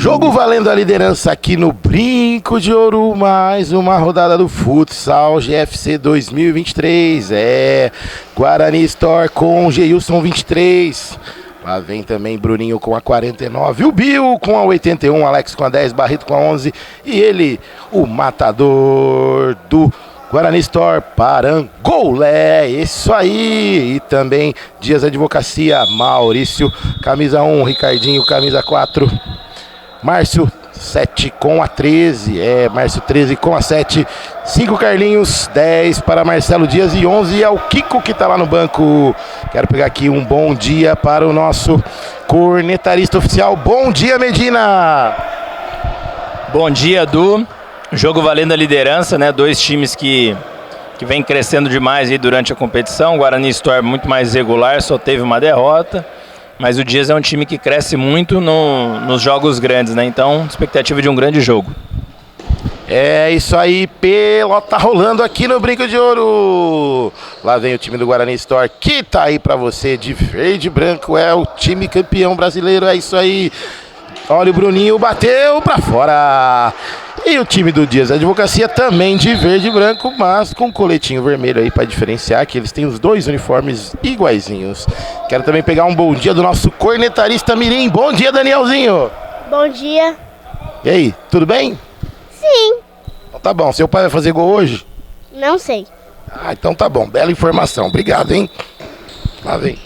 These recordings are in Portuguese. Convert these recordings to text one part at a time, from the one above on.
Jogo valendo a liderança aqui no Brinco de Ouro, mais uma rodada do Futsal GFC 2023, Guarani Store com Geilson 23, lá vem também Bruninho com a 49, o Bill com a 81, Alex com a 10, Barreto com a 11 e ele, o matador do Guarani Store, Parangolé, isso aí, e também Dias Advocacia, Maurício, camisa 1, Ricardinho, camisa 4, Márcio 7 com a 13, Márcio 13 com a 7, 5 Carlinhos, 10 para Marcelo Dias e 11 é o Kiko que está lá no banco. Quero pegar aqui um bom dia para o nosso cornetarista oficial. Bom dia, Medina! Bom dia, Edu. Jogo valendo a liderança, né? Dois times que vem crescendo demais aí durante a competição. O Guarani Store muito mais regular, só teve uma derrota. Mas o Dias é um time que cresce muito nos jogos grandes, né? Então, expectativa de um grande jogo. É isso aí, pelota rolando aqui no Brinco de Ouro. Lá vem o time do Guarani Store, que tá aí pra você de verde e branco. É o time campeão brasileiro, é isso aí. Olha o Bruninho, bateu pra fora. E o time do Dias Advocacia também de verde e branco, mas com coletinho vermelho aí para diferenciar, que eles têm os dois uniformes iguaizinhos. Quero também pegar um bom dia do nosso cornetarista Mirim. Bom dia, Danielzinho. Bom dia. E aí, tudo bem? Sim. Então tá bom, seu pai vai fazer gol hoje? Não sei. Ah, então tá bom, bela informação, obrigado, hein. Lá vem.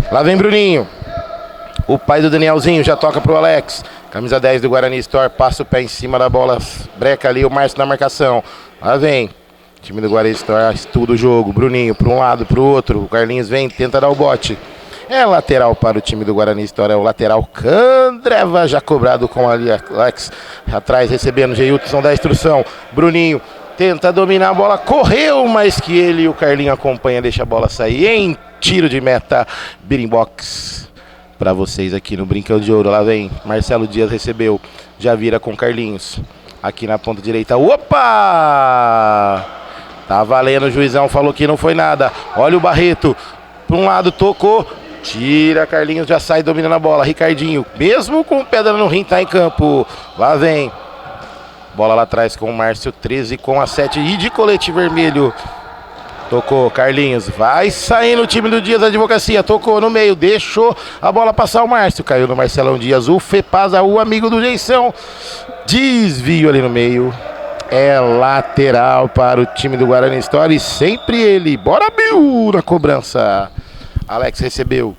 Lá vem Bruninho. O pai do Danielzinho já toca pro Alex. Camisa 10 do Guarani Store, passa o pé em cima da bola, breca ali o Márcio na marcação. Lá vem. O time do Guarani Store estuda o jogo. Bruninho para um lado, para o outro. O Carlinhos vem, tenta dar o bote. É lateral para o time do Guarani Store. É o lateral Candreva, já cobrado com ali Alex. Atrás recebendo Geilson da instrução. Bruninho tenta dominar a bola. Correu, mas que ele e o Carlinho acompanha, deixa a bola sair em tiro de meta. Birimbox. Para vocês aqui no Brincão de Ouro. Lá vem Marcelo Dias, recebeu, já vira com Carlinhos aqui na ponta direita. Opa! Tá valendo, o juizão falou que não foi nada. Olha o Barreto, para um lado tocou, tira, Carlinhos já sai dominando a bola. Ricardinho, mesmo com pedra no rim, tá em campo. Lá vem, bola lá atrás com o Márcio 13 com a 7 e de colete vermelho. Tocou, Carlinhos, vai saindo o time do Dias Advocacia, tocou no meio, deixou a bola passar o Márcio, caiu no Marcelão Dias, o Fepaza, o amigo do Geilson, desvio ali no meio, é lateral para o time do Guarani Store, sempre ele, bora Bill na cobrança, Alex recebeu,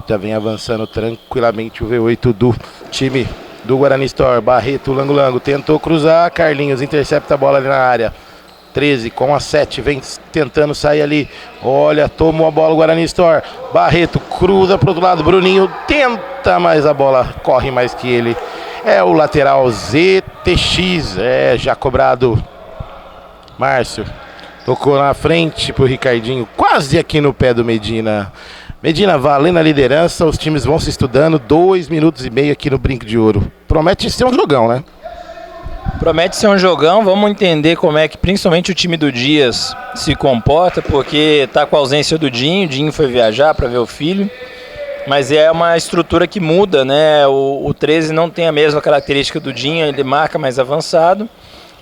já vem avançando tranquilamente o V8 do time do Guarani Store, Barreto, Lango, tentou cruzar, Carlinhos intercepta a bola ali na área, 13 com a 7, vem tentando sair ali, olha, tomou a bola o Guarani Store, Barreto cruza pro outro lado, Bruninho tenta, mas a bola corre mais que ele, é o lateral ZTX, já cobrado, Márcio, tocou na frente pro Ricardinho, quase aqui no pé do Medina, valendo a liderança, os times vão se estudando, 2 minutos e meio aqui no Brinco de Ouro, promete ser um jogão, né? Promete ser um jogão, vamos entender como é que principalmente o time do Dias se comporta, porque tá com a ausência do Dinho, o Dinho foi viajar para ver o filho, mas é uma estrutura que muda, né? O 13 não tem a mesma característica do Dinho, ele marca mais avançado.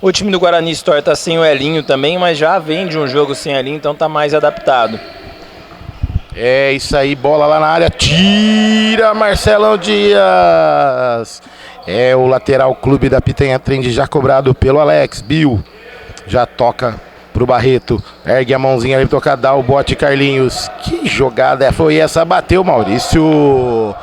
O time do Guarani Store tá sem o Elinho também, mas já vem de um jogo sem Elinho, então tá mais adaptado. É isso aí, bola lá na área, tira Marcelão Dias. É o lateral Clube da Pitanha Trend já cobrado pelo Alex. Bill já toca pro Barreto. Ergue a mãozinha ali, toca, dá o bote Carlinhos. Que jogada foi essa? Bateu Maurício.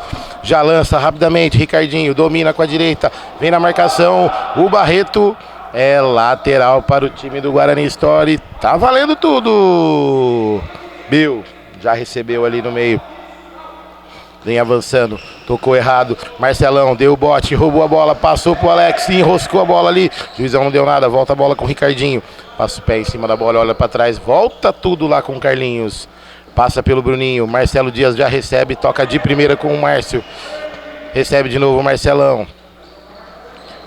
Já lança rapidamente. Ricardinho domina com a direita. Vem na marcação. O Barreto é lateral para o time do Guarani Store. Tá valendo tudo. Bill já recebeu ali no meio. Vem avançando, tocou errado, Marcelão deu o bote, roubou a bola, passou pro Alex, enroscou a bola ali, juizão não deu nada, volta a bola com o Ricardinho, passa o pé em cima da bola, olha pra trás, volta tudo lá com o Carlinhos, passa pelo Bruninho, Marcelo Dias já recebe, toca de primeira com o Márcio, recebe de novo o Marcelão,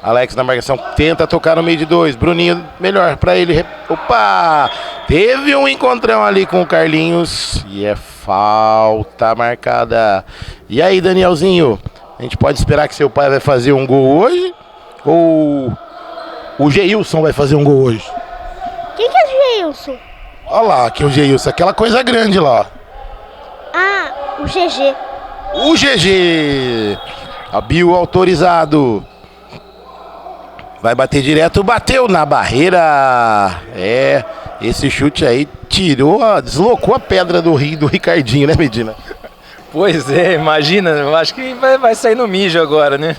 Alex na marcação, tenta tocar no meio de 2, Bruninho melhor pra ele, opa, teve um encontrão ali com o Carlinhos, e é falta marcada. E aí, Danielzinho, A gente pode esperar que seu pai vai fazer um gol hoje? Ou o Geilson vai fazer um gol hoje? Quem que é o Geilson? Olha lá, aqui o Geilson, aquela coisa grande lá. Ah, o GG. O GG. A Bill autorizado. Vai bater direto, bateu na barreira. É, esse chute aí deslocou a pedra do Ricardinho, né, Medina? Pois é, imagina, eu acho que vai sair no mijo agora, né?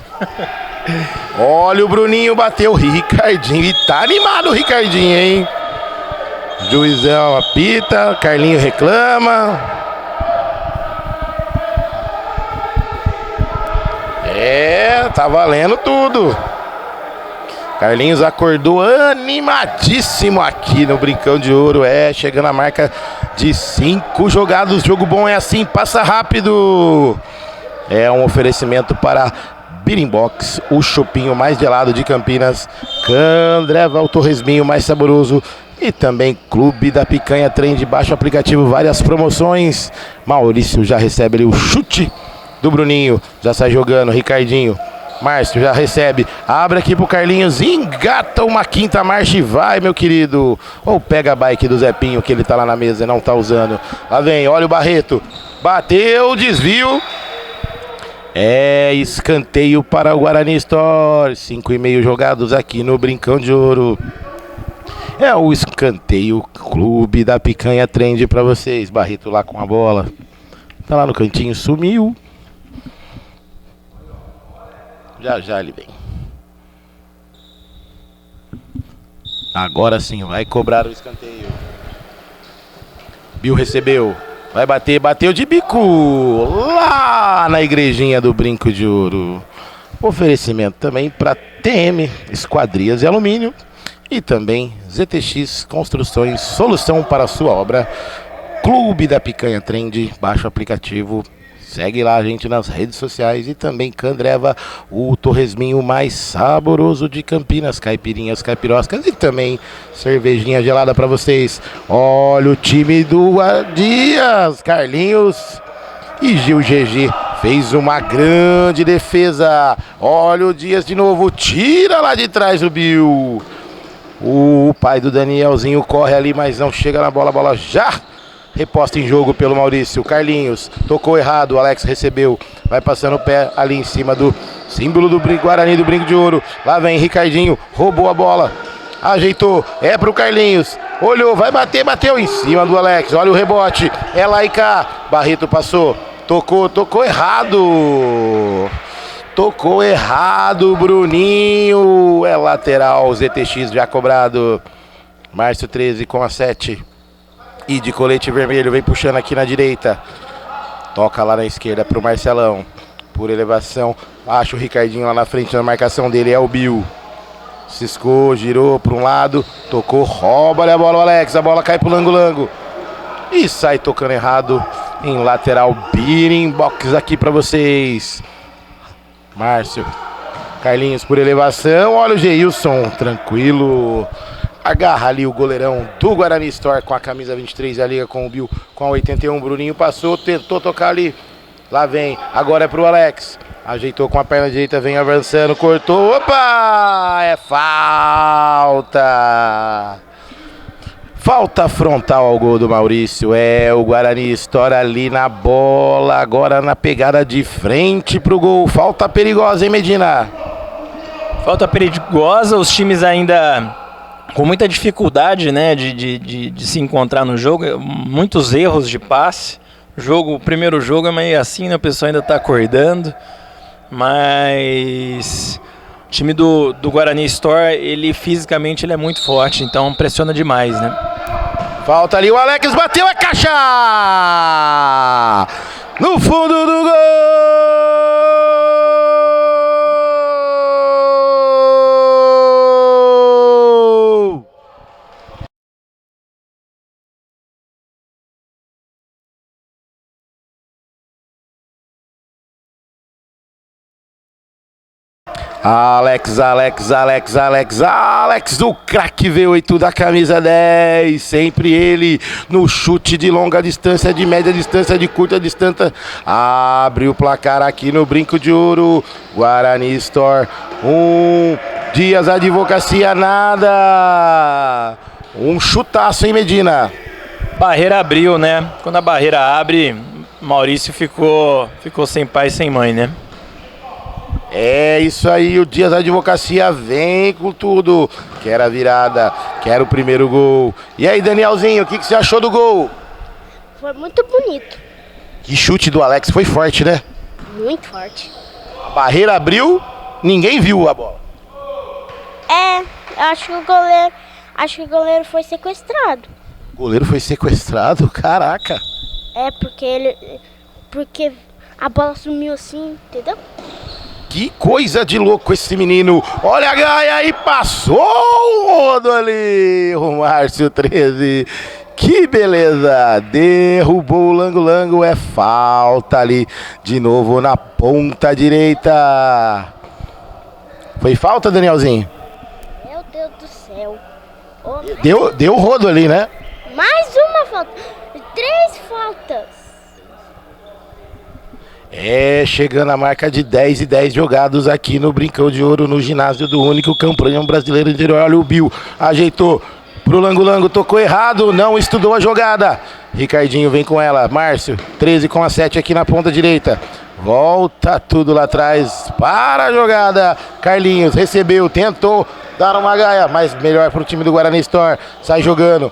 Olha o Bruninho, bateu o Ricardinho. E tá animado o Ricardinho, hein? Juizão apita, Carlinho reclama. É, tá valendo tudo. Carlinhos acordou animadíssimo aqui no Brincão de Ouro. É, chegando a marca de 5 jogados. Jogo bom é assim, passa rápido. É um oferecimento para Birimbox, o chopinho mais gelado de Campinas. Candreva, o torresminho mais saboroso. E também Clube da Picanha, trem de baixo aplicativo, várias promoções. Maurício já recebe ali o chute do Bruninho. Já sai jogando, Ricardinho. Márcio já recebe, abre aqui pro Carlinhos, engata uma quinta marcha e vai, meu querido. Ou pega a bike do Zepinho que ele tá lá na mesa e não tá usando. Lá vem, olha o Barreto. Bateu, desvio. É escanteio para o Guarani Store. 5,5 jogados aqui no Brincão de Ouro. É o escanteio Clube da Picanha Trend pra vocês. Barreto lá com a bola. Tá lá no cantinho, sumiu. Já ele vem. Agora sim, vai cobrar o escanteio. Bill recebeu. Vai bater, bateu de bico. Lá na igrejinha do Brinco de Ouro. Oferecimento também para TM Esquadrias e Alumínio. E também ZTX Construções, solução para a sua obra. Clube da Picanha Trend, baixa o aplicativo. Segue lá a gente nas redes sociais e também Candreva, o torresminho mais saboroso de Campinas, caipirinhas, caipiroscas e também cervejinha gelada para vocês. Olha o time do Dias, Carlinhos e Gil GG fez uma grande defesa. Olha o Dias de novo, tira lá de trás o Bill. O pai do Danielzinho corre ali, mas não chega na bola, a bola já reposta em jogo pelo Maurício. Carlinhos tocou errado, o Alex recebeu, vai passando o pé ali em cima do símbolo do Guarani do Brinco de Ouro. Lá vem Ricardinho, roubou a bola, ajeitou, é pro Carlinhos, olhou, vai bater, bateu em cima do Alex. Olha o rebote, é lá e cá. Barreto passou, tocou errado. Tocou errado, Bruninho. É lateral, ZTX já cobrado. Márcio 13 com a 7. E de colete vermelho, vem puxando aqui na direita. Toca lá na esquerda pro Marcelão. Por elevação, acha o Ricardinho lá na frente na marcação dele, é o Bill. Ciscou, girou para um lado, tocou, rouba-lhe a bola o Alex. A bola cai pro Lango-Lango. E sai tocando errado em lateral. Birimbox aqui para vocês. Márcio, Carlinhos por elevação. Olha o Geilson, tranquilo. Agarra ali o goleirão do Guarani Store com a camisa 23 e a liga com o Bill com a 81. Bruninho passou, tentou tocar ali. Lá vem, agora é pro Alex. Ajeitou com a perna direita, vem avançando, cortou. Opa! É falta! Falta frontal ao gol do Maurício. É, o Guarani estoura ali na bola. Agora na pegada de frente pro gol. Falta perigosa, hein, Medina? Falta perigosa, os times ainda com muita dificuldade, né, de se encontrar no jogo. Muitos erros de passe. O primeiro jogo é meio assim, né, o pessoal ainda está acordando. Mas o time do Guarani Store, ele fisicamente ele é muito forte, então pressiona demais, né? Falta ali, o Alex bateu a caixa! No fundo do gol! Alex, o craque V8 da camisa 10, sempre ele no chute de longa distância, de média distância, de curta distância, abre o placar aqui no Brinco de Ouro, Guarani Store, Dias Advocacia nada, um chutaço, hein, Medina? Barreira abriu, né? Quando a barreira abre, Maurício ficou sem pai e sem mãe, né? É isso aí, o Dias Advocacia vem com tudo. Quer a virada, quer o primeiro gol. E aí, Danielzinho, o que você achou do gol? Foi muito bonito. Que chute do Alex, foi forte, né? Muito forte. A barreira abriu, ninguém viu a bola. Acho que o goleiro foi sequestrado. O goleiro foi sequestrado? Caraca. Porque a bola sumiu assim, entendeu? Que coisa de louco esse menino. Olha a Gaia e passou o rodo ali. O Márcio 13. Que beleza. Derrubou o Lango-Lango. É falta ali. De novo na ponta direita. Foi falta, Danielzinho? Meu Deus do céu. Deu rodo ali, né? Mais uma falta. 3 faltas. Chegando a marca de 10 e 10 jogados aqui no Brincão de Ouro, no ginásio do único campeão brasileiro interior. Olha o Bill, ajeitou pro Lango-Lango, tocou errado, não estudou a jogada. Ricardinho vem com ela, Márcio, 13 com a 7 aqui na ponta direita. Volta tudo lá atrás para a jogada. Carlinhos recebeu, tentou dar uma gaia, mas melhor pro time do Guarani Store. Sai jogando.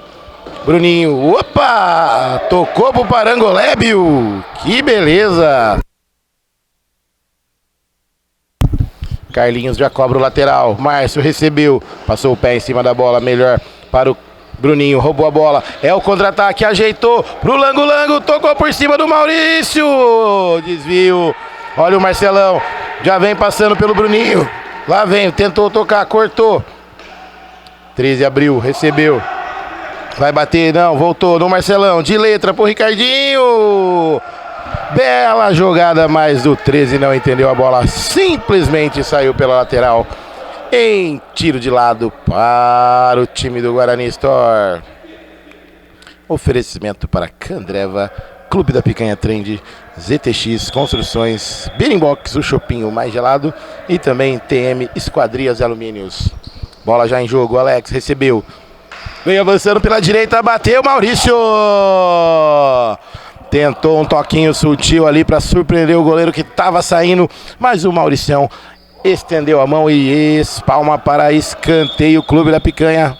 Bruninho, opa! Tocou pro Parangolébio. Que beleza! Carlinhos já cobra o lateral. Márcio recebeu, passou o pé em cima da bola, melhor para o Bruninho, roubou a bola. É o contra-ataque, ajeitou pro Lango-Lango, tocou por cima do Maurício. Desvio. Olha o Marcelão, já vem passando pelo Bruninho. Lá vem, tentou tocar, cortou. 13 abriu, recebeu. Vai bater, não, voltou no Marcelão, de letra pro Ricardinho. Bela jogada, mas o 13 não entendeu a bola, simplesmente saiu pela lateral. Em tiro de lado para o time do Guarani Store. Oferecimento para Candreva, Clube da Picanha Trend, ZTX Construções, Beeringbox, o chopinho mais gelado, e também TM Esquadrias e Alumínios. Bola já em jogo, Alex recebeu. Vem avançando pela direita, bateu Maurício. Tentou um toquinho sutil ali para surpreender o goleiro que estava saindo, mas o Mauricião estendeu a mão e espalma para escanteio. Clube da Picanha.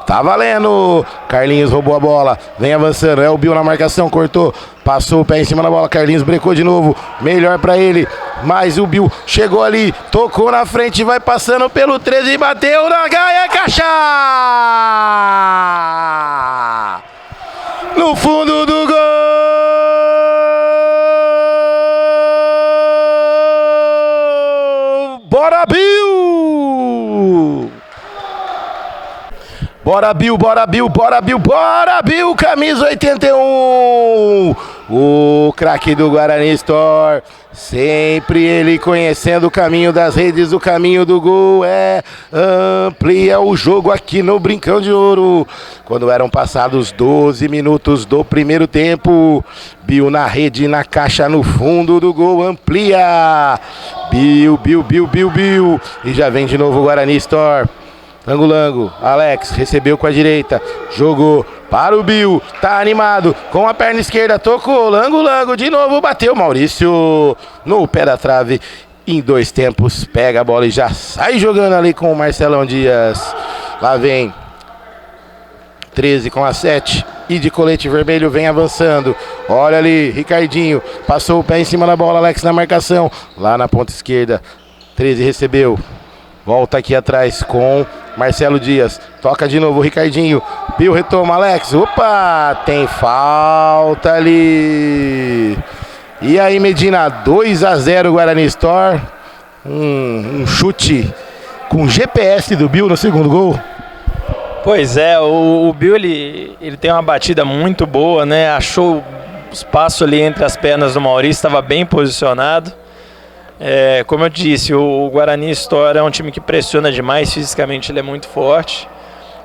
Tá valendo. Carlinhos roubou a bola, vem avançando, é o Bill na marcação, cortou, passou o pé em cima da bola, Carlinhos brecou de novo, melhor pra ele, mas o Bill chegou ali, tocou na frente, vai passando pelo 13 e bateu na gaia, caixa! No fundo do gol! Bora, Bill! Bora, Bill, bora, Bill, bora, Bill, bora, Bill, camisa 81. O craque do Guarani Store, sempre ele conhecendo o caminho das redes, o caminho do gol, amplia o jogo aqui no Brincão de Ouro. Quando eram passados 12 minutos do primeiro tempo, Bill na rede, na caixa, no fundo do gol, amplia. Bill, e já vem de novo o Guarani Store. Lango-Lango, Alex recebeu com a direita, jogou para o Bill, tá animado, com a perna esquerda, tocou, Lango-Lango, de novo bateu Maurício no pé da trave, em 2 tempos, pega a bola e já sai jogando ali com o Marcelão Dias. Lá vem 13 com a 7 e de colete vermelho vem avançando, olha ali, Ricardinho, passou o pé em cima da bola, Alex na marcação, lá na ponta esquerda, 13 recebeu. Volta aqui atrás com Marcelo Dias. Toca de novo o Ricardinho. Bill retoma, Alex. Opa! Tem falta ali. E aí, Medina, 2-0 Guarani Store. Um chute com GPS do Bill no segundo gol. Pois é, o Bill ele tem uma batida muito boa, né? Achou o espaço ali entre as pernas do Maurício, estava bem posicionado. Como eu disse, o Guarani Store é um time que pressiona demais, fisicamente ele é muito forte.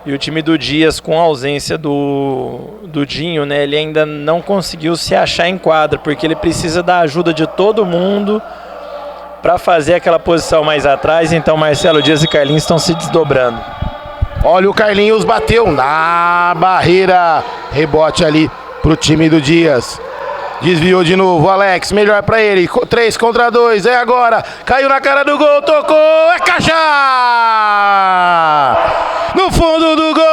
E o time do Dias, com a ausência do Dinho, né, ele ainda não conseguiu se achar em quadra, porque ele precisa da ajuda de todo mundo para fazer aquela posição mais atrás. Então Marcelo Dias e Carlinhos estão se desdobrando. Olha, o Carlinhos bateu na barreira, rebote ali pro time do Dias. Desviou de novo, Alex, melhor pra ele, 3 contra 2, é agora, caiu na cara do gol, tocou, é caixa! No fundo do gol!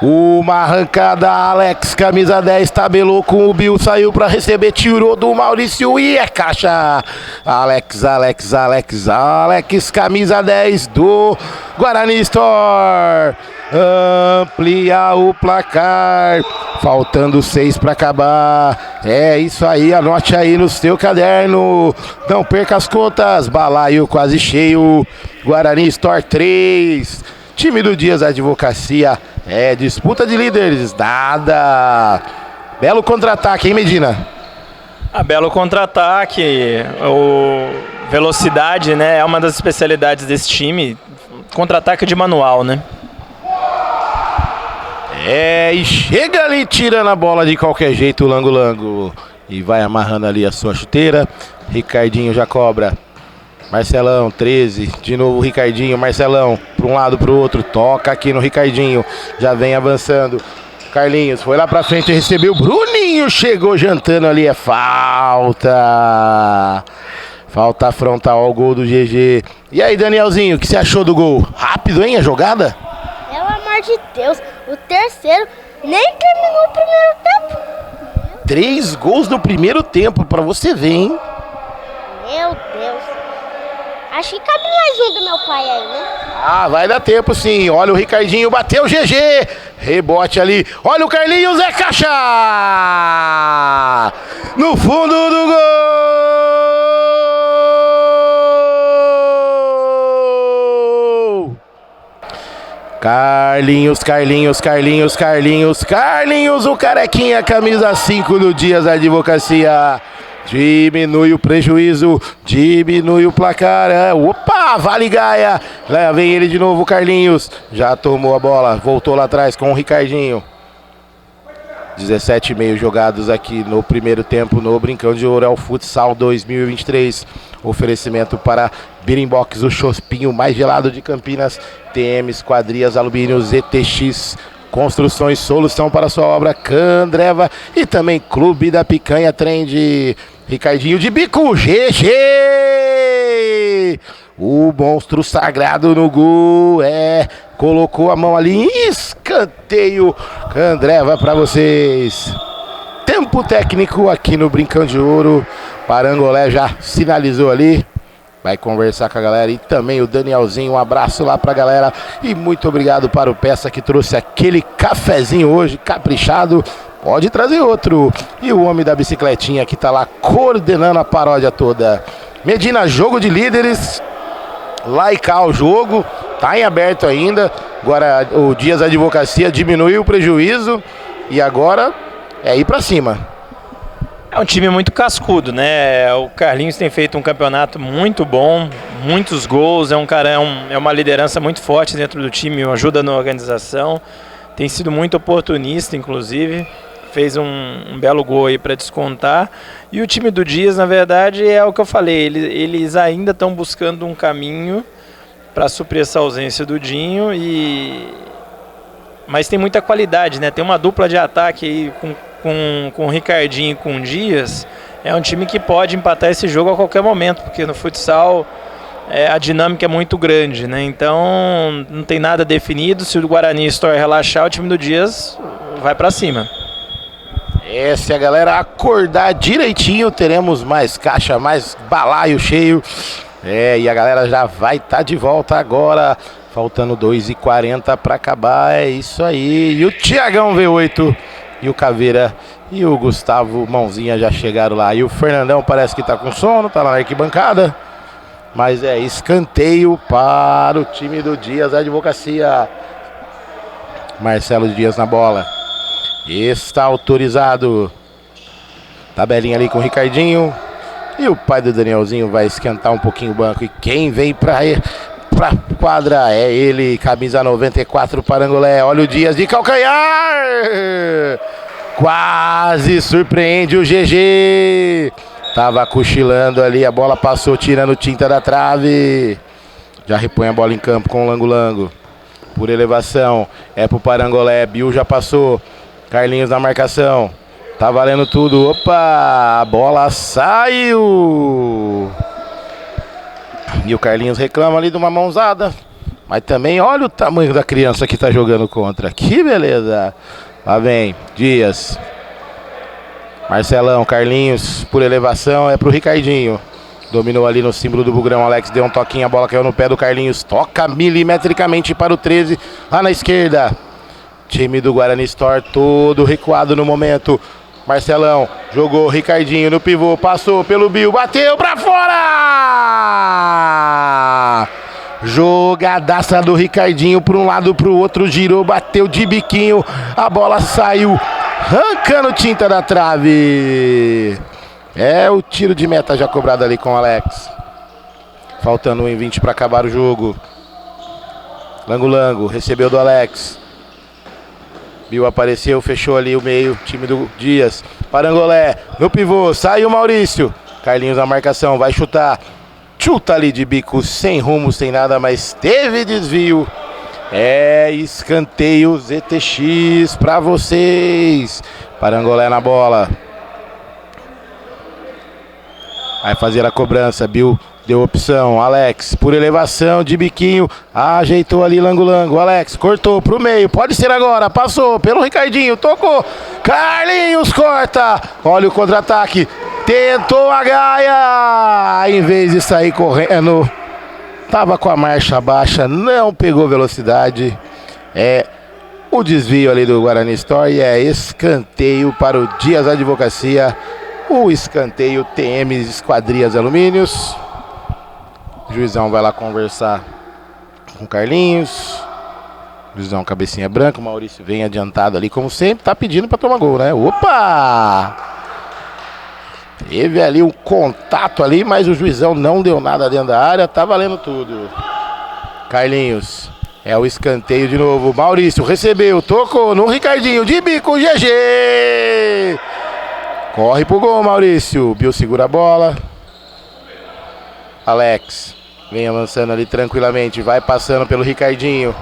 Uma arrancada, Alex, camisa 10, tabelou com o Bill, saiu para receber, tirou do Maurício e é caixa. Alex, camisa 10 do Guarani Store. Amplia o placar, faltando 6 para acabar. É isso aí, anote aí no seu caderno. Não perca as contas, balaio quase cheio. Guarani Store 3, time do Dias Advocacia. Disputa de líderes, dada. Belo contra-ataque, hein, Medina? Belo contra-ataque, velocidade, né, é uma das especialidades desse time. Contra-ataque de manual, né? E chega ali tirando a bola de qualquer jeito o Lango. E vai amarrando ali a sua chuteira. Ricardinho já cobra. Marcelão, 13, de novo o Ricardinho, Marcelão, para um lado para o outro, toca aqui no Ricardinho, já vem avançando, Carlinhos foi lá para frente e recebeu, Bruninho chegou jantando ali, é falta frontal ao gol do GG. E aí, Danielzinho, o que você achou do gol? Rápido, hein, a jogada? Pelo amor de Deus, o terceiro nem terminou o primeiro tempo. 3 gols no primeiro tempo, para você ver, hein? Meu Deus. Acho que cabe mais um do meu pai aí, né? Vai dar tempo sim. Olha o Ricardinho, bateu o GG. Rebote ali. Olha o Carlinhos, é caixa! No fundo do gol! Carlinhos, o carequinha, camisa 5 do Dias Advocacia. Diminui o prejuízo, diminui o placar. Opa, vale Gaia. Lá vem ele de novo, Carlinhos. Já tomou a bola, voltou lá atrás com o Ricardinho. 17,5 jogados aqui no primeiro tempo no Brincão de Ouro. É o Futsal 2023. Oferecimento para Birimbox, o chospinho mais gelado de Campinas. TM, Esquadrias, Alumínios, ETX. Construções, solução para sua obra, Candreva. E também Clube da Picanha Trend. Ricardinho de bico, GG! O monstro sagrado no gol, colocou a mão ali, escanteio, Candreva para vocês. Tempo técnico aqui no Brincão de Ouro. Parangolé já sinalizou ali. Vai conversar com a galera e também o Danielzinho, um abraço lá pra galera e muito obrigado para o Peça que trouxe aquele cafezinho hoje, caprichado, pode trazer outro. E o homem da bicicletinha que tá lá coordenando a paródia toda. Medina, jogo de líderes, lá e cá o jogo, tá em aberto ainda, agora o Dias Advocacia diminuiu o prejuízo e agora é ir pra cima. É um time muito cascudo, né? O Carlinhos tem feito um campeonato muito bom, muitos gols, é uma liderança muito forte dentro do time, ajuda na organização, tem sido muito oportunista, inclusive, fez um belo gol aí para descontar. E o time do Dias, na verdade, é o que eu falei, eles ainda estão buscando um caminho para suprir essa ausência do Dinho, mas tem muita qualidade, né? Tem uma dupla de ataque aí com o Ricardinho e com o Dias. É um time que pode empatar esse jogo a qualquer momento, porque no futsal a dinâmica é muito grande, né? Então não tem nada definido. Se o Guarani Store relaxar, o time do Dias vai para cima. Se a galera acordar direitinho, teremos mais caixa, mais balaio cheio. E a galera já vai estar de volta agora. Faltando 2h40 para acabar. É isso aí. E o Tiagão V8 e o Caveira e o Gustavo Mãozinha já chegaram lá. E o Fernandão parece que tá com sono, tá lá na arquibancada. Mas é escanteio para o time do Dias Advocacia. Marcelo Dias na bola. Está autorizado. Tabelinha ali com o Ricardinho. E o pai do Danielzinho vai esquentar um pouquinho o banco. E quem vem pra quadra é ele, camisa 94, Parangolé. Olha o Dias de calcanhar. Quase surpreende o GG. Tava cochilando ali, a bola passou tirando tinta da trave. Já repõe a bola em campo com o Lango Lango. Por elevação, é pro Parangolé. Bill já passou. Carlinhos na marcação. Tá valendo tudo. Opa! A bola saiu! E o Carlinhos reclama ali de uma mãozada. Mas também olha o tamanho da criança que tá jogando contra. Que beleza! Lá vem Dias. Marcelão, Carlinhos por elevação. É pro Ricardinho. Dominou ali no símbolo do Bugrão. Alex deu um toquinho. A bola caiu no pé do Carlinhos. Toca milimetricamente para o 13. Lá na esquerda. Time do Guarani Store todo recuado no momento. Marcelão jogou, Ricardinho no pivô, passou pelo Bill, bateu pra fora! Jogadaça do Ricardinho para um lado, pro outro, girou, bateu de biquinho, a bola saiu, arrancando tinta da trave. É o tiro de meta já cobrado ali com o Alex. Faltando 1:20 para acabar o jogo. Lango Lango, recebeu do Alex. Bill apareceu, fechou ali o meio, time do Dias. Parangolé, no pivô, saiu o Maurício. Carlinhos na marcação, vai chutar. Chuta ali de bico, sem rumo, sem nada, mas teve desvio. É escanteio ZTX pra vocês. Parangolé na bola. Vai fazer a cobrança, Bill deu opção, Alex, por elevação, de biquinho, ajeitou ali Lango Lango, Alex, cortou pro meio, pode ser agora, passou pelo Ricardinho, tocou, Carlinhos corta, olha o contra-ataque, tentou a Gaia, em vez de sair correndo, tava com a marcha baixa, não pegou velocidade, é o desvio ali do Guarani Store e é escanteio para o Dias Advocacia, o escanteio TM Esquadrias Alumínios. O juizão vai lá conversar com o Carlinhos. Juizão cabecinha branca, o Maurício vem adiantado ali como sempre, tá pedindo para tomar gol, né? Opa! Teve ali um contato ali, mas o juizão não deu nada dentro da área, tá valendo tudo. Carlinhos, é o escanteio de novo, Maurício recebeu, tocou no Ricardinho, de bico, GG! Corre pro gol, Maurício. Bill segura a bola. Alex vem avançando ali tranquilamente. Vai passando pelo Ricardinho.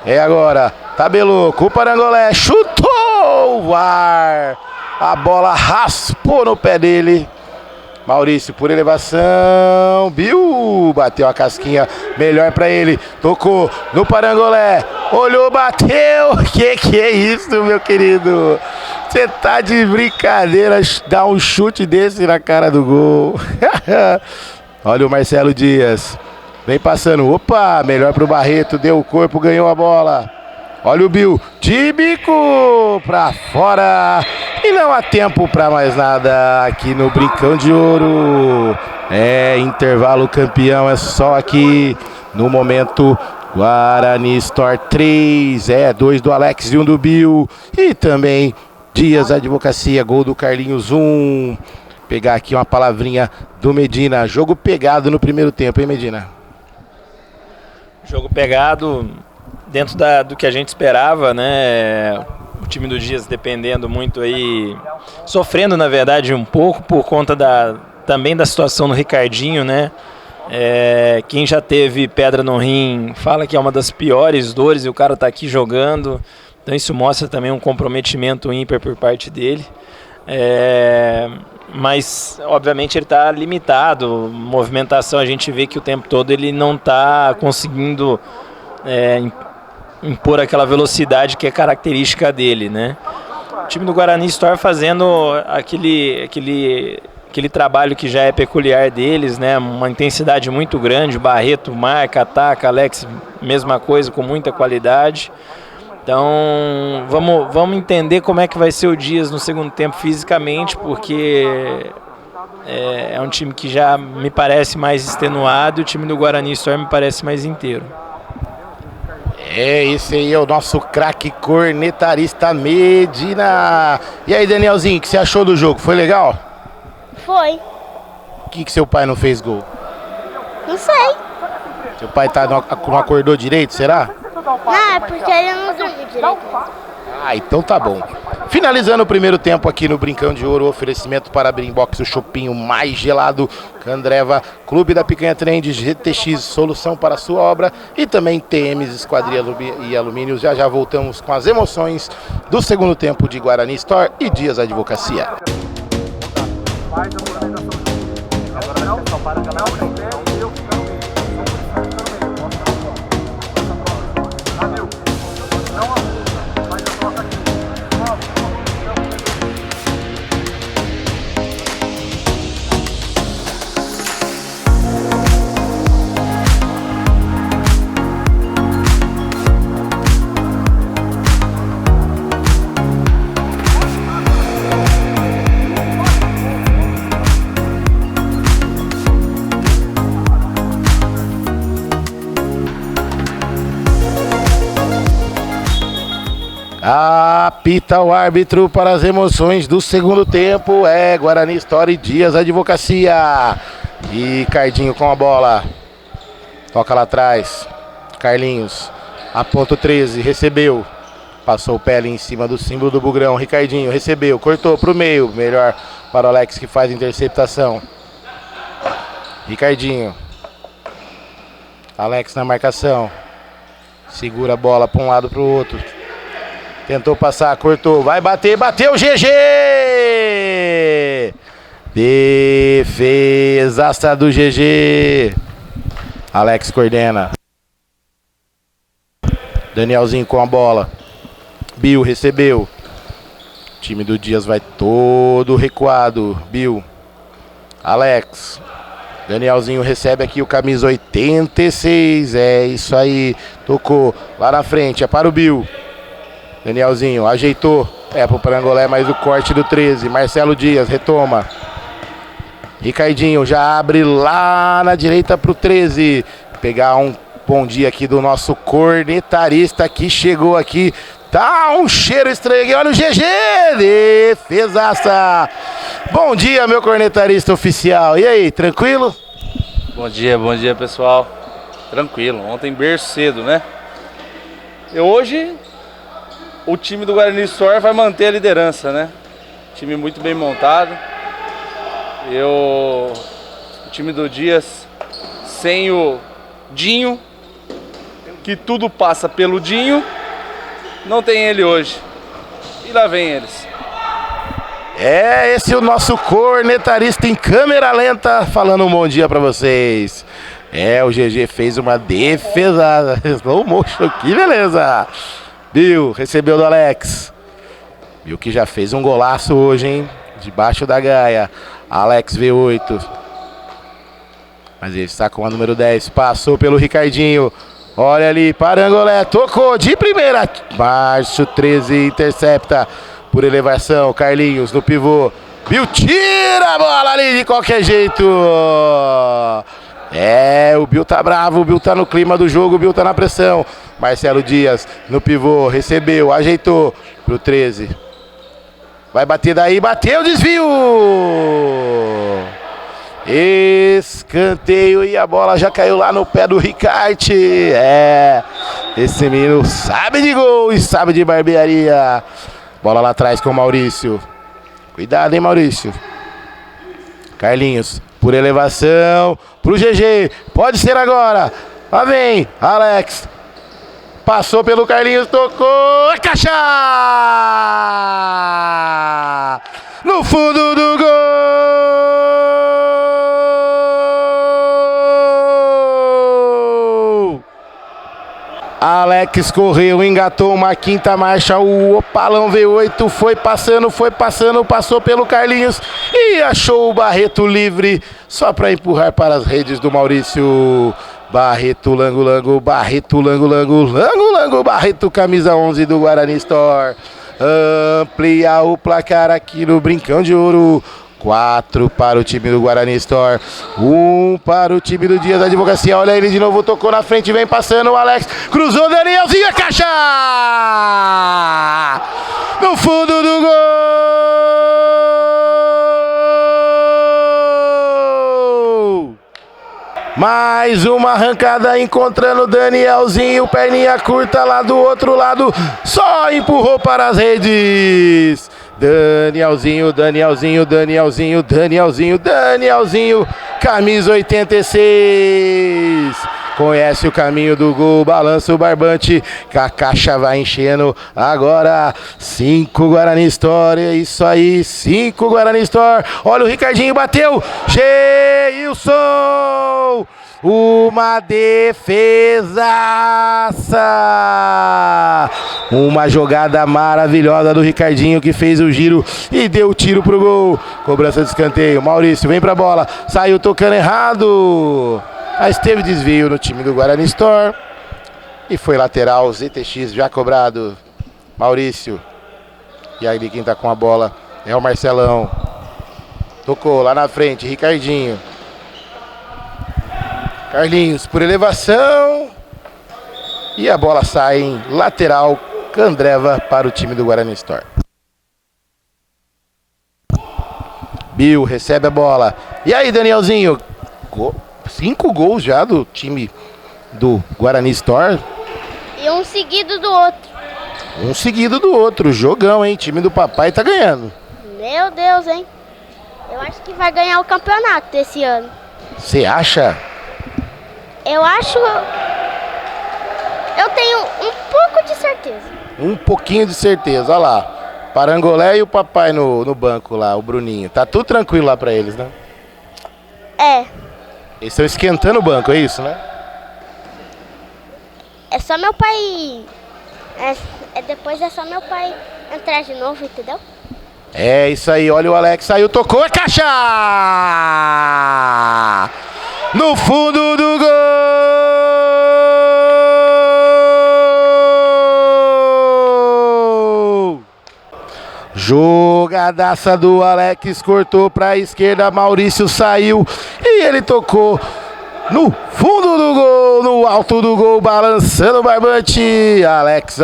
É agora. Tabelou com o Parangolé. Chutou o VAR. A bola raspou no pé dele. Maurício por elevação. Bill bateu a casquinha. Melhor pra ele. Tocou no Parangolé. Olhou, bateu. Que é isso, meu querido? Você tá de brincadeira, dar um chute desse na cara do gol. Olha o Marcelo Dias. Vem passando. Opa, melhor pro Barreto. Deu o corpo, ganhou a bola. Olha o Bill. De bico pra fora. E não há tempo pra mais nada aqui no Brincão de Ouro. É intervalo campeão. É só aqui no momento. Guarani Store 3. 2 do Alex e 1 do Bill. E também Dias Advocacia, gol do Carlinhos 1. Pegar aqui uma palavrinha do Medina. Jogo pegado no primeiro tempo, hein, Medina? Jogo pegado dentro do que a gente esperava, né? O time do Dias dependendo muito aí, sofrendo na verdade um pouco por conta também da situação no Ricardinho, né? Quem já teve pedra no rim fala que é uma das piores dores e o cara tá aqui jogando. Então isso mostra também um comprometimento ímpar por parte dele. Mas obviamente ele está limitado. Movimentação, a gente vê que o tempo todo ele não está conseguindo impor aquela velocidade que é característica dele, né? O time do Guarani Store fazendo aquele trabalho que já é peculiar deles, né? Uma intensidade muito grande. Barreto marca, ataca, Alex mesma coisa, com muita qualidade. Então, vamos entender como é que vai ser o Dias no segundo tempo fisicamente, porque é um time que já me parece mais extenuado e o time do Guarani Store me parece mais inteiro. Esse aí é o nosso craque cornetarista Medina. E aí, Danielzinho, o que você achou do jogo? Foi legal? Foi. Por que seu pai não fez gol? Não sei. Seu pai não acordou direito, será? Não, é porque ele não dormiu direito. Ah, então tá bom. Finalizando o primeiro tempo aqui no Brincão de Ouro, oferecimento para Brimbox, o chopinho mais gelado, Candreva, Clube da Picanha Trend, GTX, solução para a sua obra e também TMs, Esquadria e Alumínios. Já já voltamos com as emoções do segundo tempo de Guarani Store e Dias Advocacia. Apita o árbitro para as emoções do segundo tempo. É Guarani Store e Dias Advocacia. E Cardinho com a bola. Toca lá atrás. Carlinhos. Aponta o 13. Recebeu. Passou o pé ali em cima do símbolo do Bugrão. Ricardinho recebeu. Cortou para o meio. Melhor para o Alex que faz interceptação. Ricardinho. Alex na marcação. Segura a bola para um lado para o outro. Tentou passar, cortou, vai bater, bateu, GG! Defesaça do GG. Alex coordena. Danielzinho com a bola. Bill recebeu. O time do Dias vai todo recuado. Bill. Alex. Danielzinho recebe aqui o camisa 86. É isso aí. Tocou lá na frente, é para o Bill. Danielzinho ajeitou, pro Parangolé, mas o corte do 13, Marcelo Dias retoma. Ricardinho já abre lá na direita pro 13. Pegar um bom dia aqui do nosso cornetarista que chegou aqui. Tá um cheiro estranho aqui, olha o GG, defesaça. Bom dia, meu cornetarista oficial. E aí, tranquilo? Bom dia pessoal. Tranquilo, ontem berço cedo, né? E hoje o time do Guarani Store vai manter a liderança, né? Time muito bem montado. O time do Dias sem o Dinho, que tudo passa pelo Dinho, não tem ele hoje. E lá vem eles. Esse é o nosso cornetarista em câmera lenta, falando um bom dia pra vocês. O GG fez uma defesa, slow motion, que beleza. Bill recebeu do Alex. Bill que já fez um golaço hoje, hein? Debaixo da gaia. Alex V8. Mas ele está com a número 10. Passou pelo Ricardinho. Olha ali, Parangolé. Tocou de primeira. Márcio 13 intercepta por elevação. Carlinhos no pivô. Bill tira a bola ali de qualquer jeito. O Bill tá bravo, o Bill tá no clima do jogo, o Bill tá na pressão. Marcelo Dias no pivô, recebeu, ajeitou pro 13. Vai bater daí, bateu, desvio! Escanteio e a bola já caiu lá no pé do Ricarte. Esse menino sabe de gol e sabe de barbearia. Bola lá atrás com o Maurício. Cuidado, hein, Maurício. Carlinhos, por elevação, pro GG, pode ser agora. Lá vem, Alex. Passou pelo Carlinhos, tocou, é caixa! No fundo do gol! Alex correu, engatou uma quinta marcha, o Opalão V8 foi passando, passou pelo Carlinhos e achou o Barreto livre, só para empurrar para as redes do Maurício. Barreto, Lango, Lango, Barreto, Lango, Lango, Lango, Lango, Barreto, camisa 11 do Guarani Store. Amplia o placar aqui no Brincão de Ouro. 4 para o time do Guarani Store, 1 para o time do Dias da Advocacia. Olha ele de novo, tocou na frente, vem passando o Alex, cruzou, Danielzinho, a caixa! No fundo do gol! Mais uma arrancada encontrando o Danielzinho, perninha curta lá do outro lado, só empurrou para as redes. Danielzinho, Danielzinho, Danielzinho, Danielzinho, Danielzinho, camisa 86. Conhece o caminho do gol, balança o barbante, que a caixa vai enchendo. Agora 5 Guarani Store, é isso aí, 5 Guarani Store. Olha o Ricardinho, bateu, Geilson! Uma defesaça! Uma jogada maravilhosa do Ricardinho, que fez o giro e deu o tiro pro gol. Cobrança de escanteio. Maurício vem pra bola. Saiu tocando errado. Mas teve desvio no time do Guarani Store. E foi lateral. ZTX já cobrado. Maurício. E aí quem tá com a bola é o Marcelão. Tocou lá na frente. Ricardinho. Carlinhos por elevação. E a bola sai em lateral. Candreva para o time do Guarani Store. Bill recebe a bola. E aí, Danielzinho? 5 gols já do time do Guarani Store. E um seguido do outro. Um seguido do outro. Jogão, hein? Time do papai tá ganhando. Meu Deus, hein? Eu acho que vai ganhar o campeonato esse ano. Você acha? Eu acho... Eu tenho um pouco de certeza. Um pouquinho de certeza, olha lá. Parangolé e o papai no banco lá, o Bruninho. Tá tudo tranquilo lá pra eles, né? É. Eles estão esquentando o banco, é isso, né? É só meu pai... Depois é só meu pai entrar de novo, entendeu? É isso aí, olha o Alex, saiu, tocou, é caixa! No fundo do gol! Jogadaça do Alex, cortou para a esquerda, Maurício saiu e ele tocou no fundo do gol, no alto do gol, balançando o barbante. Alex,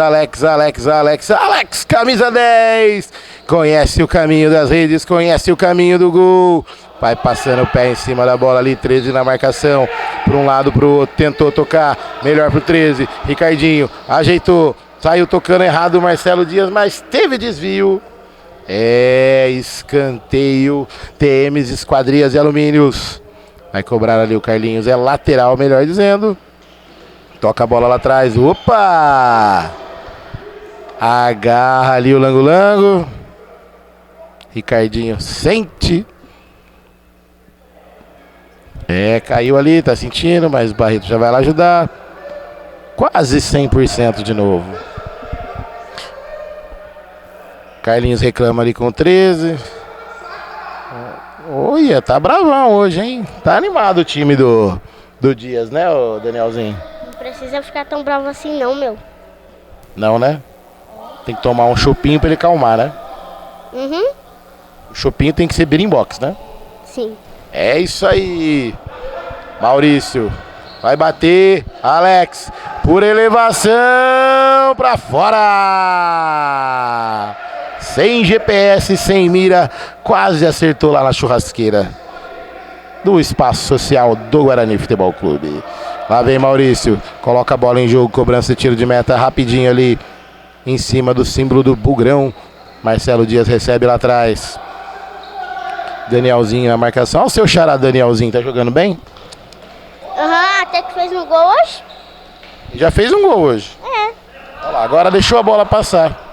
camisa 10, conhece o caminho das redes, conhece o caminho do gol. Vai passando o pé em cima da bola ali, 13 na marcação, para um lado, para o outro, tentou tocar, melhor para o 13, Ricardinho, ajeitou, saiu tocando errado o Marcelo Dias, mas teve desvio. É, escanteio, TMs, Esquadrias e Alumínios. Vai cobrar ali o Carlinhos, é lateral, melhor dizendo. Toca a bola lá atrás, opa! Agarra ali o Lango Lango. Ricardinho sente. É, caiu ali, tá sentindo, mas o Barreto já vai lá ajudar. Quase 100% de novo. Carlinhos reclama ali com o 13. Olha, tá bravão hoje, hein? Tá animado o time do Dias, né, ô Danielzinho? Não precisa ficar tão bravo assim não, meu. Não, né? Tem que tomar um chopinho pra ele calmar, né? Uhum. O chopinho tem que ser berimbox, né? Sim. É isso aí. Maurício vai bater. Alex por elevação pra fora. Sem GPS, sem mira, quase acertou lá na churrasqueira do espaço social do Guarani Futebol Clube. Lá vem Maurício, coloca a bola em jogo, cobrança de tiro de meta rapidinho ali em cima do símbolo do Bugrão. Marcelo Dias recebe lá atrás. Danielzinho na marcação. Olha o seu xará, Danielzinho, tá jogando bem? Aham, até que fez um gol hoje. Já fez um gol hoje. É. Olha lá, agora deixou a bola passar.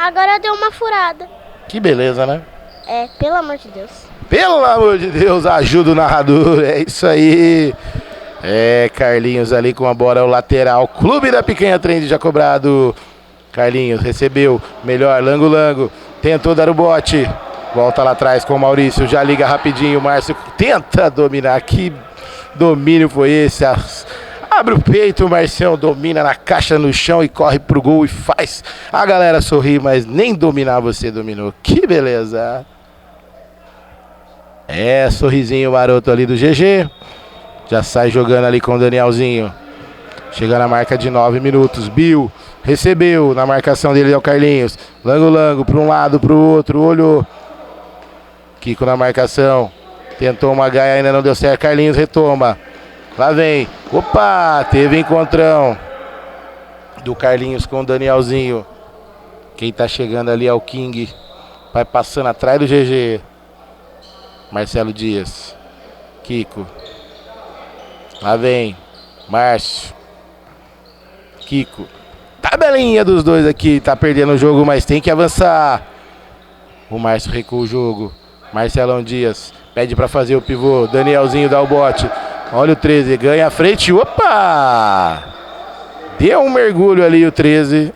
Agora deu uma furada. Que beleza, né? É, pelo amor de Deus. Pelo amor de Deus, ajuda o narrador. É isso aí. É, Carlinhos ali com a bola, o lateral. Clube da Picanha Trend já cobrado. Carlinhos recebeu. Melhor, Lango Lango. Tentou dar o bote. Volta lá atrás com o Maurício. Já liga rapidinho. O Márcio tenta dominar. Que domínio foi esse? Abre o peito, o Marcião domina na caixa no chão e corre pro gol e faz a galera sorrir, mas nem dominar você dominou. Que beleza! É, sorrisinho maroto ali do GG. Já sai jogando ali com o Danielzinho. Chega na marca de 9 minutos. Bill recebeu na marcação dele, é o Carlinhos. Lango, para um lado, para o outro, olhou. Kiko na marcação. Tentou uma gaia, ainda não deu certo. Carlinhos retoma. Lá vem. Opa, teve encontrão do Carlinhos com o Danielzinho. Quem tá chegando ali é o King. Vai passando atrás do GG. Marcelo Dias. Kiko. Lá vem. Márcio. Kiko. Tabelinha dos dois aqui. Tá perdendo o jogo, mas tem que avançar. O Márcio recua o jogo. Marcelão Dias. Pede pra fazer o pivô. Danielzinho dá o bote. Olha o 13. Ganha a frente. Opa! Deu um mergulho ali o 13.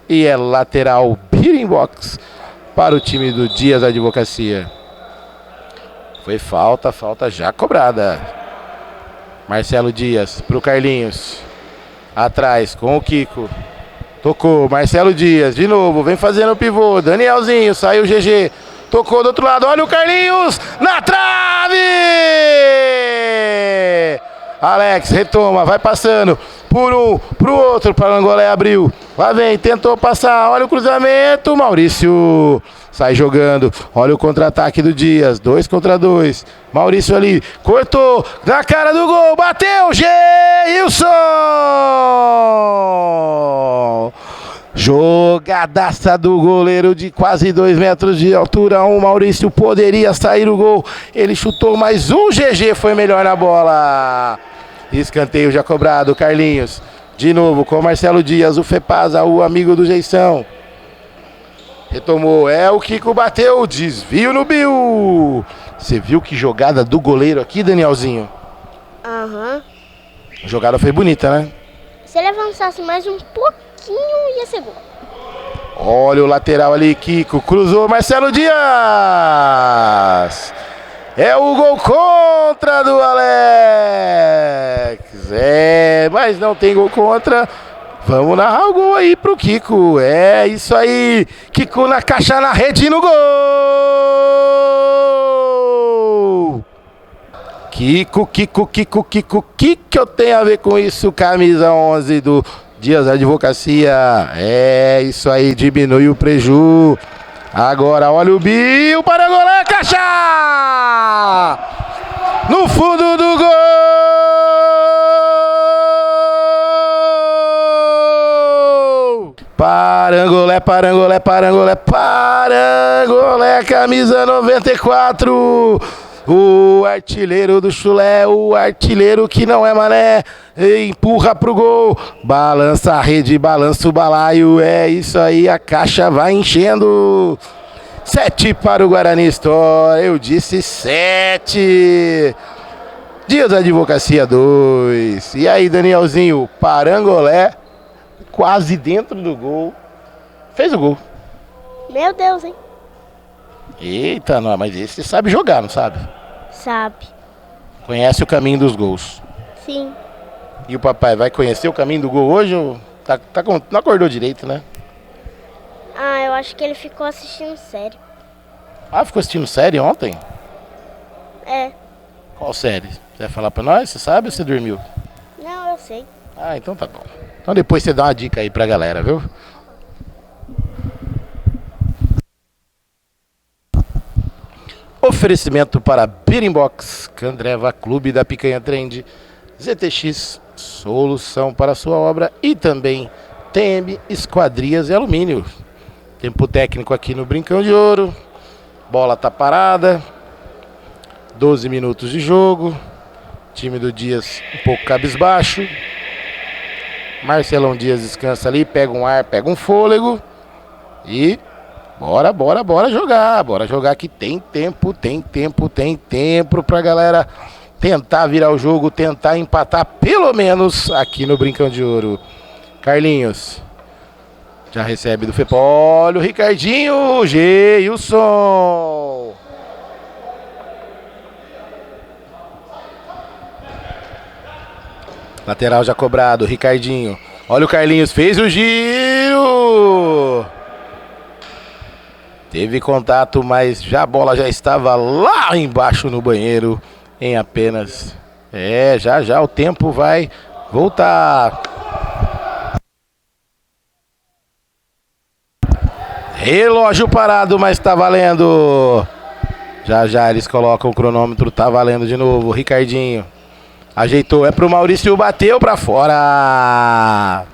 E é lateral. Beating box para o time do Dias Advocacia. Foi falta já cobrada. Marcelo Dias pro Carlinhos. Atrás com o Kiko. Tocou, Marcelo Dias de novo, vem fazendo o pivô. Danielzinho, saiu o GG. Tocou do outro lado, olha o Carlinhos na trave! Alex retoma, vai passando por um, pro outro, para o Angolé abriu. Lá vem, tentou passar, olha o cruzamento, Maurício sai jogando, olha o contra-ataque do Dias, 2 contra 2. Maurício ali, cortou, na cara do gol, bateu, Geilson! Jogadaça do goleiro de quase 2 metros de altura. O Maurício poderia sair o gol. Ele chutou, mas o GG foi melhor na bola. Escanteio já cobrado, Carlinhos. De novo com o Marcelo Dias, o Fepasa, o amigo do Geição. Retomou, é o Kiko bateu, desvio no Bill. Você viu que jogada do goleiro aqui, Danielzinho? Aham. A jogada foi bonita, né? Se ele avançasse mais um pouquinho, ia ser gol. Olha o lateral ali, Kiko. Cruzou, Marcelo Dias. É o gol contra do Alex. É, mas não tem gol contra. Vamos narrar o gol aí pro Kiko. É isso aí. Kiko na caixa, na rede, no gol. Kiko. O que eu tenho a ver com isso? Camisa 11 do Dias Advocacia. É isso aí, diminui o preju. Agora olha o Bill para a goleira, caixa! No fundo do gol! Parangolé, camisa 94. O artilheiro do chulé, o artilheiro que não é mané, empurra pro gol, balança a rede, balança o balaio, é isso aí, a caixa vai enchendo. 7 para o Guarani Store, eu disse 7. Dias da Advocacia 2. E aí, Danielzinho, Parangolé, quase dentro do gol, fez o gol. Meu Deus, hein? Eita, não, mas esse sabe jogar, não sabe? Sabe. Conhece o caminho dos gols. Sim. E o papai vai conhecer o caminho do gol hoje? Ou não acordou direito, né? Ah, eu acho que ele ficou assistindo série. Ah, ficou assistindo série ontem? É. Qual série? Você vai falar pra nós? Você sabe ou você dormiu? Não, eu sei. Ah, então tá bom. Então depois você dá uma dica aí pra galera, viu? Oferecimento para Beating Box, Candreva Clube da Picanha Trend, ZTX, solução para sua obra e também TM Esquadrias e Alumínio. Tempo técnico aqui no Brincão de Ouro. Bola tá parada. 12 minutos de jogo. Time do Dias um pouco cabisbaixo. Marcelão Dias descansa ali, pega um ar, pega um fôlego. E bora jogar. Bora jogar que tem tempo pra galera tentar virar o jogo, tentar empatar pelo menos aqui no Brincão de Ouro. Carlinhos já recebe do Fepolho, Ricardinho, Geilson. Lateral já cobrado, Ricardinho. Olha o Carlinhos, fez o giro. Teve contato, mas já a bola já estava lá embaixo no banheiro. Em apenas... já o tempo vai voltar. Relógio parado, mas tá valendo. Já eles colocam o cronômetro, tá valendo de novo. Ricardinho ajeitou, é pro Maurício, bateu pra fora.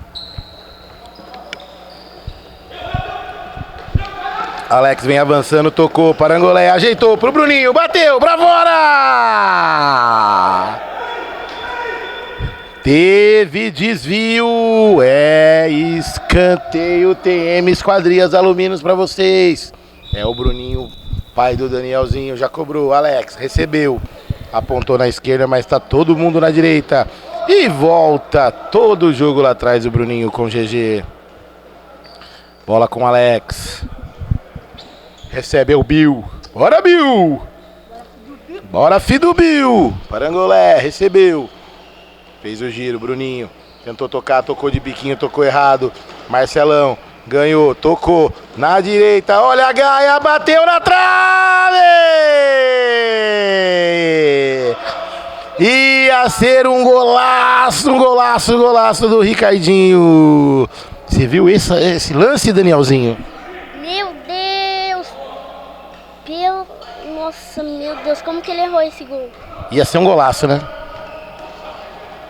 Alex vem avançando, tocou, Parangolé, ajeitou pro Bruninho, bateu pra fora. Teve desvio, escanteio, TM Esquadrias Alumínios pra vocês. É o Bruninho, pai do Danielzinho, já cobrou, Alex recebeu. Apontou na esquerda, mas tá todo mundo na direita. E volta todo o jogo lá atrás, o Bruninho com o GG. Bola com o Alex. Recebe o Bill. Bora, Bill! Bora, filho do Bill! Parangolé, recebeu. Fez o giro, Bruninho. Tentou tocar, tocou de biquinho, tocou errado. Marcelão ganhou, tocou na direita. Olha a Gaia, bateu na trave! Ia ser um golaço do Ricardinho. Você viu esse lance, Danielzinho? Meu Deus! Nossa, meu Deus, como que ele errou esse gol? Ia ser um golaço, né?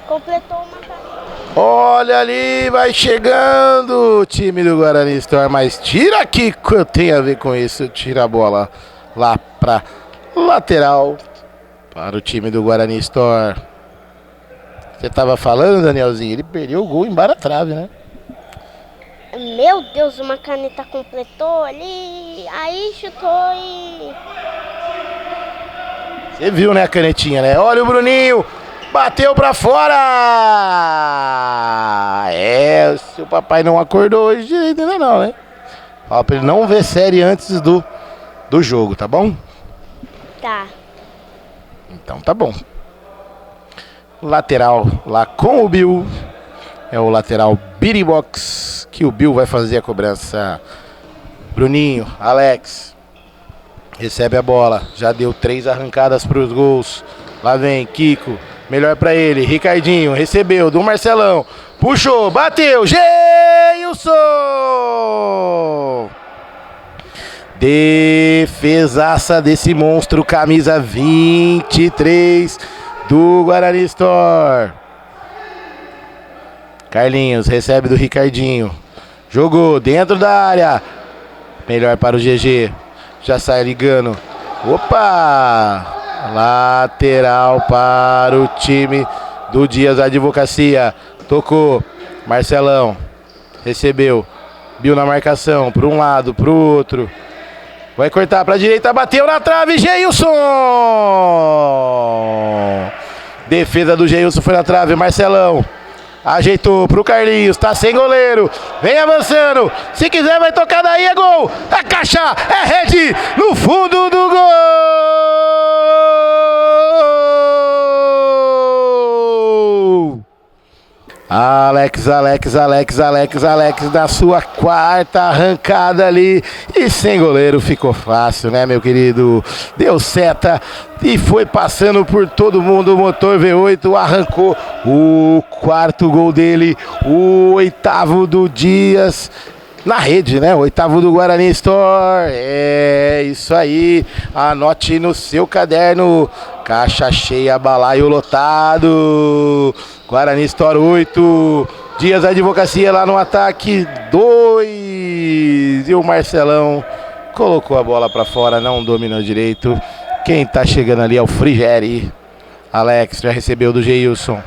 Completou uma carreira. Olha ali, vai chegando o time do Guarani Store, mas tira aqui que tem a ver com isso. Tira a bola lá pra lateral para o time do Guarani Store. Você tava falando, Danielzinho, ele perdeu o gol embaixo da trave, né? Meu Deus, uma caneta completou ali, aí chutou e... Você viu, né, a canetinha, né? Olha o Bruninho, bateu pra fora! Se o papai não acordou hoje direito ainda não, né? Fala pra ele não ver série antes do jogo, tá bom? Tá. Então tá bom. Lateral lá com o Bill. É o lateral Biribox, que o Bill vai fazer a cobrança. Bruninho, Alex. Recebe a bola. Já deu 3 arrancadas para os gols. Lá vem Kiko. Melhor para ele. Ricardinho recebeu do Marcelão. Puxou, bateu. Geilson! Defesaça desse monstro. Camisa 23 do Guarani Store. Carlinhos recebe do Ricardinho. Jogou dentro da área. Melhor para o GG. Já sai ligando. Opa! Lateral para o time do Dias Advocacia. Tocou. Marcelão. Recebeu. Bill na marcação. Para um lado, para o outro. Vai cortar para a direita. Bateu na trave. Geilson! Defesa do Geilson foi na trave. Marcelão. Ajeitou pro Carlinhos, tá sem goleiro, vem avançando, se quiser vai tocar daí, é gol, é caixa, é rede, no fundo do gol! Alex, na sua quarta arrancada ali, e sem goleiro ficou fácil, né, meu querido? Deu seta e foi passando por todo mundo, o motor V8 arrancou o 4º gol dele, o 8º do Dias, na rede, né? O 8º do Guarani Store. É isso aí. Anote no seu caderno. Caixa cheia, balaio lotado. Guarani Store 8. Dias Advocacia lá no ataque 2. E o Marcelão colocou a bola para fora, não dominou direito. Quem tá chegando ali é o Frigeri. Alex já recebeu do Geilson.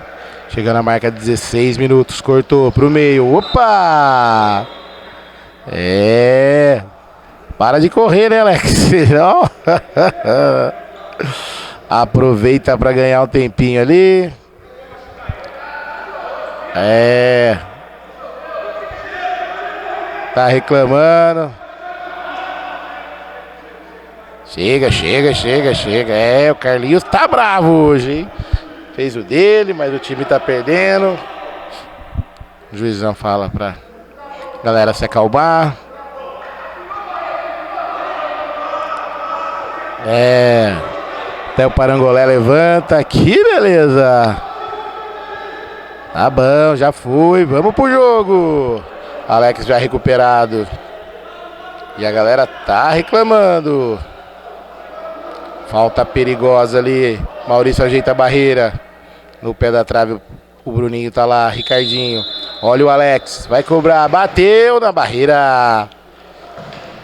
Chegando a marca 16 minutos. Cortou pro meio. Opa! Para de correr, né, Alex? Não. Aproveita para ganhar um tempinho ali. Tá reclamando. Chega. O Carlinhos tá bravo hoje, hein? fez o dele, mas o time tá perdendo. O juizão fala pra galera se acalmar. Até o Parangolé levanta. Que beleza! Tá bom, já foi. Vamos pro jogo. Alex já recuperado. E a galera tá reclamando. Falta perigosa ali. Maurício ajeita a barreira. No pé da trave o Bruninho tá lá. Ricardinho. Olha o Alex. Vai cobrar. Bateu na barreira.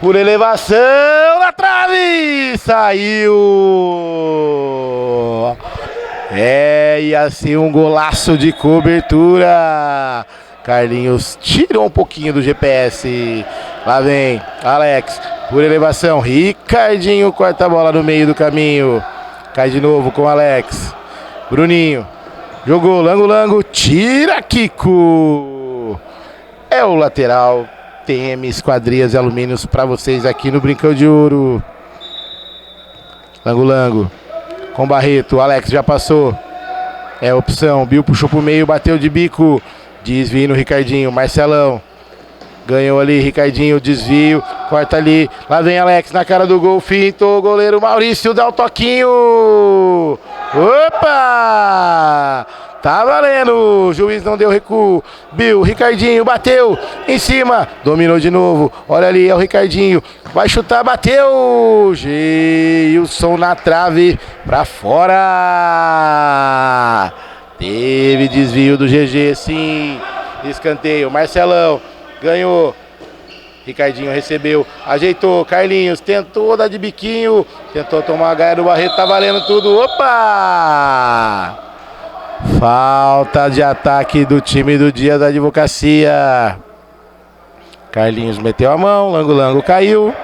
Por elevação na trave. Saiu. E assim um golaço de cobertura. Carlinhos tirou um pouquinho do GPS. Lá vem Alex. Por elevação. Ricardinho corta a bola no meio do caminho. Cai de novo com Alex. Bruninho. Jogou, Lango, tira, Kiko. É o lateral. TM Esquadrias e Alumínios para vocês aqui no Brincão de Ouro. Lango. Com Barreto, Alex já passou. É opção, Bill puxou pro meio, bateu de bico. Desvio no Ricardinho, Marcelão. Ganhou ali, Ricardinho, desvio. Corta ali, lá vem Alex na cara do gol. Fintou o goleiro Maurício, dá o toquinho. Opa! Tá valendo, o juiz não deu recuo. Bill, Ricardinho, bateu em cima, dominou de novo. Olha ali, é o Ricardinho, vai chutar, bateu. Geilson na trave, pra fora. Teve desvio do GG, sim. Escanteio, Marcelão, ganhou. Ricardinho recebeu, ajeitou, Carlinhos tentou dar de biquinho, tentou tomar a gaia do Barreto, tá valendo tudo. Opa! Falta de ataque do time do Dia da Advocacia. Carlinhos meteu a mão, Lango caiu.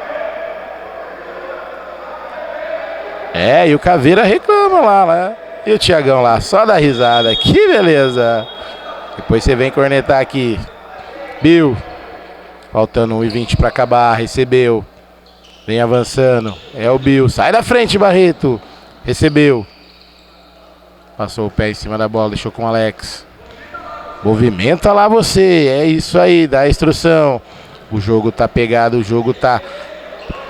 E o Caveira reclama lá, né? E o Thiagão lá, só dá risada. Que beleza! Depois você vem cornetar aqui. Bill. Faltando 1:20 para acabar, recebeu. Vem avançando, é o Bill. Sai da frente, Barreto. Recebeu. Passou o pé em cima da bola, deixou com o Alex. Movimenta lá você, é isso aí, dá a instrução. O jogo tá pegado, o jogo tá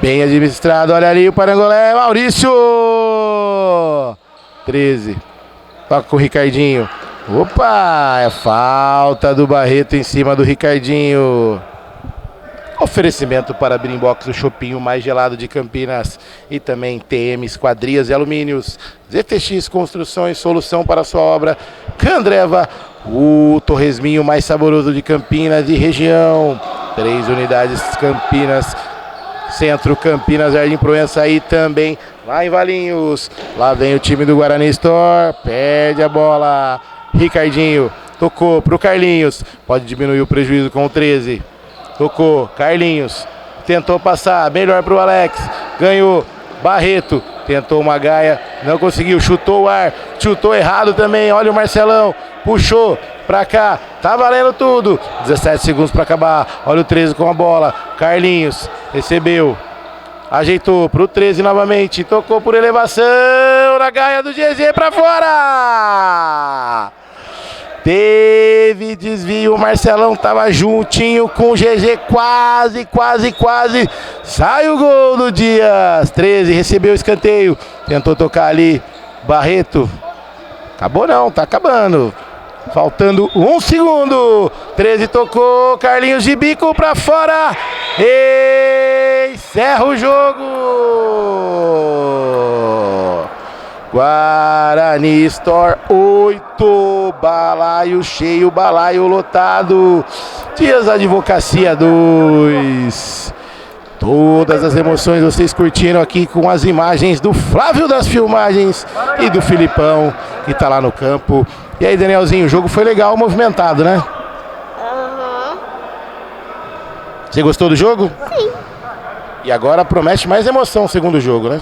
bem administrado. Olha ali o Parangolé, Maurício! 13. Toca com o Ricardinho. Opa, é falta do Barreto em cima do Ricardinho. Oferecimento para Brimbox, o chopinho mais gelado de Campinas. E também TM Esquadrias e Alumínios. ZTX Construções, solução para a sua obra. Candreva, o torresminho mais saboroso de Campinas e região. 3 unidades Campinas, Centro, Campinas, Jardim Proença e também lá em Valinhos. Lá vem o time do Guarani Store. Perde a bola. Ricardinho tocou para o Carlinhos. Pode diminuir o prejuízo com o 13. Tocou, Carlinhos, tentou passar, melhor para o Alex, ganhou, Barreto, tentou uma gaia, não conseguiu, chutou o ar, chutou errado também, olha o Marcelão, puxou para cá, tá valendo tudo, 17 segundos para acabar, olha o 13 com a bola, Carlinhos, recebeu, ajeitou para o 13 novamente, tocou por elevação, na gaia do GG para fora! Teve desvio, o Marcelão tava juntinho com o GG, quase. Sai o gol do Dias. 13, recebeu o escanteio. Tentou tocar ali, Barreto. Acabou não, tá acabando. Faltando 1 segundo. 13 tocou, Carlinhos de bico pra fora. E encerra o jogo. Guarani Store 8, balaio cheio, balaio lotado. Dias Advocacia 2. Todas as emoções vocês curtiram aqui com as imagens do Flávio das Filmagens e do Filipão, que tá lá no campo. E aí, Danielzinho, o jogo foi legal, movimentado, né? Aham. Você gostou do jogo? Sim. E agora promete mais emoção o segundo jogo, né?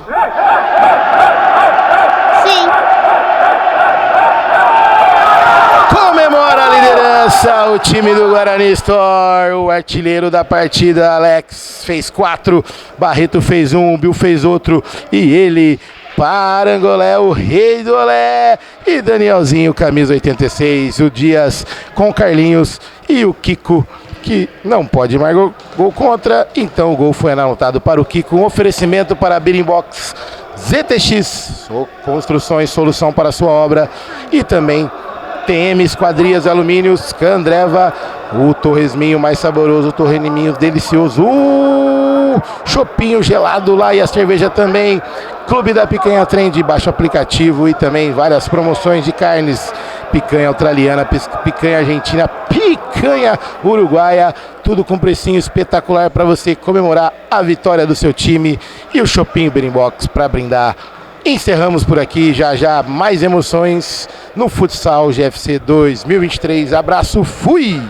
O time do Guarani Store, o artilheiro da partida, Alex, fez 4, Barreto fez 1, Bill fez outro e ele Parangolé, o rei do olé, e Danielzinho, camisa 86, o Dias com Carlinhos e o Kiko, que não pode mais gol contra, então o gol foi anotado para o Kiko. Um oferecimento para a Birimbox ZTX, construções, solução para a sua obra, e também TM Esquadrias Alumínios, Candreva, o torresminho mais saboroso, o torresminho delicioso, chopinho gelado lá e a cerveja também. Clube da Picanha Trend, baixo aplicativo, e também várias promoções de carnes, picanha australiana, picanha argentina, picanha uruguaia, tudo com precinho espetacular para você comemorar a vitória do seu time, e o Chopinho Birimbox para brindar. Encerramos por aqui, já mais emoções no Futsal GFC 2023. Abraço, fui!